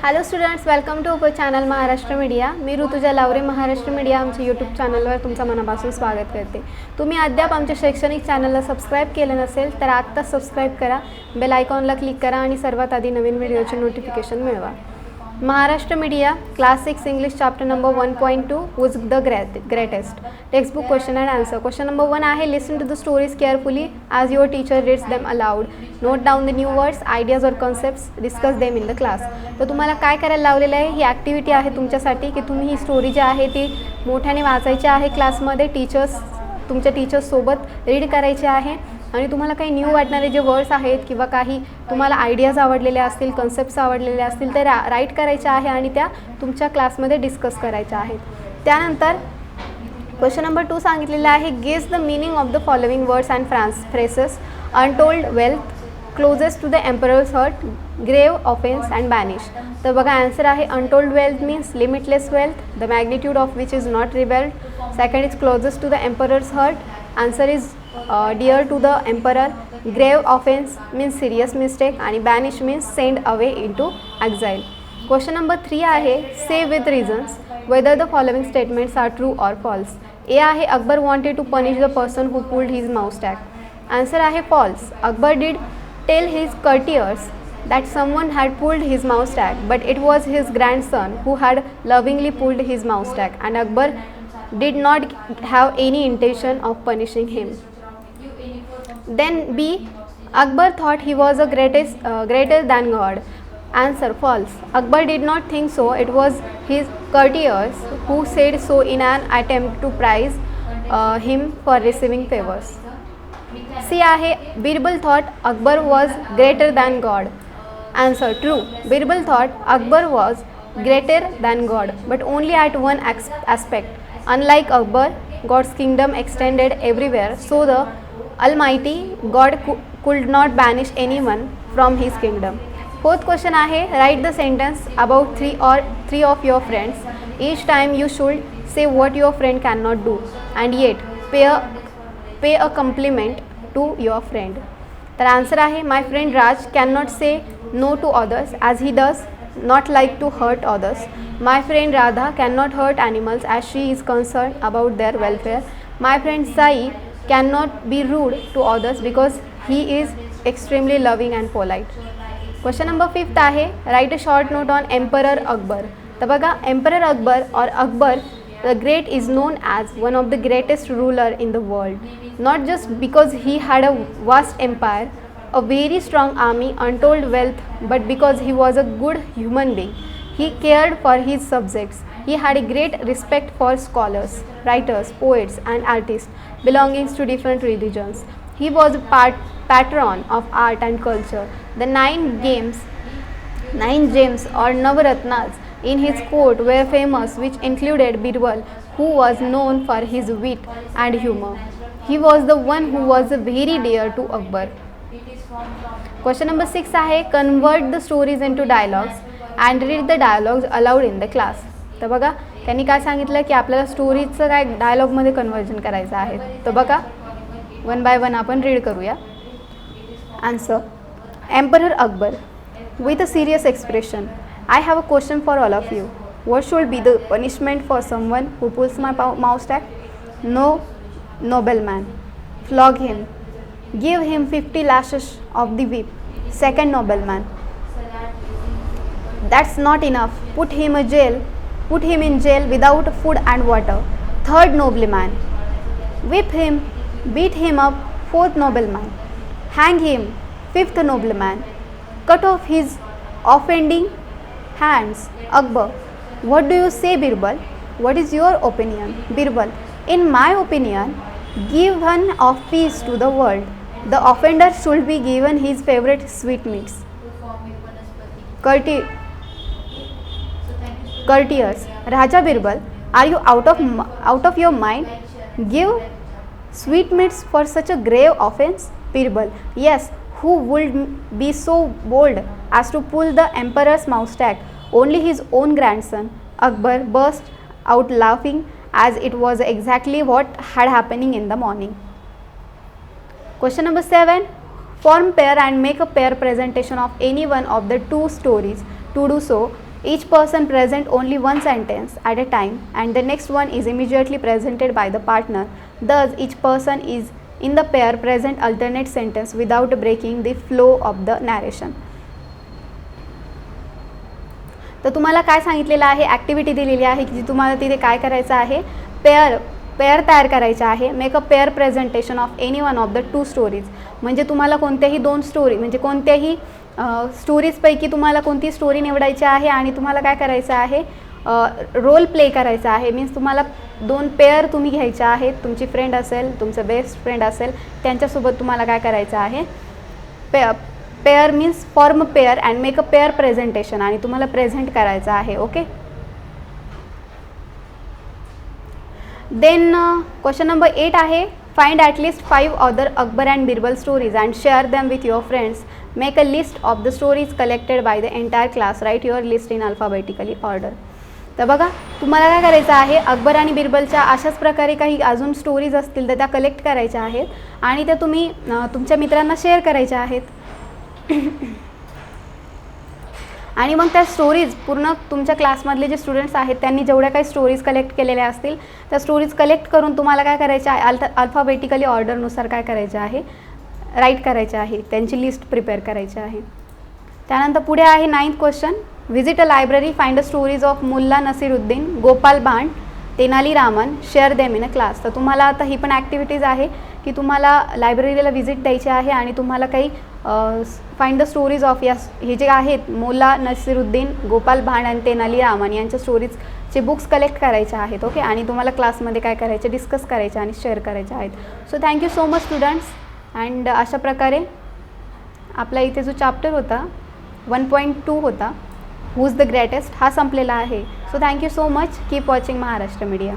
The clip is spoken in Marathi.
Hello students, welcome to our channel Maharashtra media. मी ऋतुजा लावरे. महाराष्ट्र मीडिया आमच्या यूट्यूब चॅनलवर तुमचं मनापासून स्वागत करते. तुम्ही अद्याप आमच्या शैक्षणिक चॅनलला सबस्क्राईब केलं नसेल तर आत्ताच सबस्क्राईब करा, बेल आयकॉनला क्लिक करा आणि सर्वात आधी नवीन व्हिडिओचे नोटिफिकेशन मिळवा. Maharashtra media class 6 English chapter number 1.2 was the greatest. Textbook question and answer. Question number 1 आहे, listen to the stories carefully as your teacher reads them aloud. Note down the new words, ideas और concepts, discuss them in the class. तर तुम्हाला काय करायला लावलेलं आहे, ही ॲक्टिव्हिटी आहे तुमच्यासाठी की तुम्ही ही स्टोरी जी आहे ती मोठ्याने वाचायची आहे क्लासमध्ये. तुमच्या टीचर्ससोबत रीड करायचे आहे आणि तुम्हाला काही न्यू वाटणारे जे वर्ड्स आहेत किंवा काही तुम्हाला आयडियाज आवडलेले असतील, कन्सेप्ट्स आवडलेले असतील ते राईट करायचे आहे आणि त्या तुमच्या क्लासमध्ये डिस्कस करायच्या आहेत. त्यानंतर क्वेश्चन नंबर 2 सांगितलेलं आहे, guess the meaning of the following words and phrases. Untold wealth, closest to the emperor's heart, grave offence and banish. तर बघा आन्सर आहे, untold wealth means limitless wealth, the magnitude of which is not revealed. Second is closest to the emperor's heart, answer is dear to the emperor. Grave offense means serious mistake आणि banish means send away into exile. Question number 3 आहे, say with reasons whether the following statements are true or false. A आहे, Akbar wanted to punish the person who pulled his mouse tag. Answer आहे false. Akbar did tell his courtiers that someone had pulled his mouse tag, but it was his grandson who had lovingly pulled his mouse tag and Akbar did not have any intention of punishing him. Then B, Akbar thought he was greater than God. Answer false. Akbar did not think so. It was his courtiers who said so in an attempt to praise him for receiving favors. C आहे, Birbal thought Akbar was greater than God. Answer true. Birbal thought Akbar was greater than God, but only at one aspect. Unlike Akbar, God's kingdom extended everywhere, so the Almighty God could not banish anyone from his kingdom. Fourth question आहे, write the sentence about three of your friends. Each time you should say what your friend cannot do and yet pay a compliment to your friend. तर आन्सर आहे, my friend Raj cannot say no to others as he does not like to hurt others. My friend Radha cannot hurt animals as she is concerned about their welfare. My friend Sai cannot be rude to others because he is extremely loving and polite. Question number 5 आहे, write a short note on Emperor Akbar. तर बघा, Emperor Akbar or Akbar the Great is known as one of the greatest ruler in the world, not just because he had a vast empire, a very strong army, untold wealth, but because he was a good human being. He cared for his subjects. He had a great respect for scholars, writers, poets and artists belonging to different religions. He was a patron of art and culture. The nine gems or Navaratnas in his court were famous, which included Birbal, who was known for his wit and humor. He was the one who was very dear to Akbar. Question number 6 आहे, convert the stories into dialogues and read the dialogues aloud in the class. तर बघा, त्यांनी काय सांगितलं की आपल्याला स्टोरीचं काय डायलॉगमध्ये कन्वर्जन करायचं आहे. तर बघा, वन बाय वन आपण रीड करूया. Answer, emperor Akbar with a serious expression, I have a question for all of you. What should be the punishment for someone who pulls my mouse tag? No, nobleman. Flog him. Give him 50 lashes of the whip. Second nobleman. That's not enough. Put him in jail without food and water. Third nobleman. Whip him. Beat him up. Fourth nobleman. Hang him. Fifth nobleman. Cut off his offending hands. Akbar, what do you say, Birbal? What is your opinion? Birbal, in my opinion, give one of peace to the world. The offender should be given his favorite sweetmeats. Courtiers, Raja Birbal, are you out of your mind? Give sweetmeats for such a grave offense? Birbal, yes. Who would be so bold as to pull the emperor's mouse tag? Only his own grandson. Akbar burst out laughing as it was exactly what had happening in the morning. Question number 7. Form pair and make a pair presentation of any one of the two stories. To do so, Each person present only one sentence at a time and the next one is immediately presented by the partner. Thus, each person is in the pair present alternate sentence without breaking the flow of the narration. तर तुम्हाला काय सांगितलेलं आहे, ॲक्टिव्हिटी दिलेली आहे की जी तुम्हाला तिथे काय करायचं आहे, पेअर तयार करायचं आहे. Make a pair presentation of any one of the 2 stories. म्हणजे तुम्हाला कोणत्याही 2 स्टोरी म्हणजे कोणत्याही स्टोरीजपैकी तुम्हाला कोणती स्टोरी निवडायची आहे आणि तुम्हाला काय करायचं आहे, रोल प्ले करायचा आहे. मीन्स तुम्हाला 2 पेअर तुम्ही घ्यायच्या आहेत. तुमची फ्रेंड असेल, तुमचं बेस्ट फ्रेंड असेल, त्यांच्यासोबत तुम्हाला काय करायचं आहे, pair means form pair and make a pair presentation आणि तुम्हाला प्रेझेंट करायचं आहे. ओके. देन क्वेश्चन नंबर 8 आहे, find at least 5 other Akbar and Birbal stories and share them with your friends. Make a list of the stories collected by the entire class. Write your list in alphabetically order. तर बघा तुम्हाला काय करायचं आहे, अकबर आणि बिरबलच्या अशाच प्रकारे काही अजून स्टोरीज असतील तर त्या कलेक्ट करायच्या आहेत आणि त्या तुम्ही तुमच्या मित्रांना शेअर करायच्या आहेत. आणि मग त्या स्टोरीज पूर्ण तुमच्या क्लासमधले जे स्टुडंट्स आहेत त्यांनी जेवढ्या काही स्टोरीज कलेक्ट केलेल्या असतील त्या स्टोरीज कलेक्ट करून तुम्हाला काय करायचं आहे, अल्फाबेटिकली ऑर्डरनुसार काय करायचं आहे, राईट करायचं आहे, त्यांची लिस्ट प्रिपेअर करायची आहे. त्यानंतर पुढे आहे 9th question, visit a library, find the stories of Mulla Nasiruddin, Gopal Bhand, Tenali Raman, share them in a class. तर तुम्हाला आता ही पण ॲक्टिव्हिटीज आहे की तुम्हाला लायब्ररीला व्हिजिट द्यायची आहे आणि तुम्हाला काही फाइंड द स्टोरीज ऑफ हे जे आहेत मुल्ला नसीरुद्दीन, गोपाल भांड आणि तेनाली रामन यांच्या स्टोरीजचे बुक्स कलेक्ट करायचे आहेत. ओके. आणि तुम्हाला क्लासमध्ये काय करायचे, डिस्कस करायचे आणि शेअर करायचे आहेत. So thank you so much students. And अशा प्रकारे आपला इथे जो चॅप्टर होता 1.2 होता, हू इज द ग्रेटेस्ट, हा संपलेला आहे. So thank you so much. Keep watching Maharashtra media.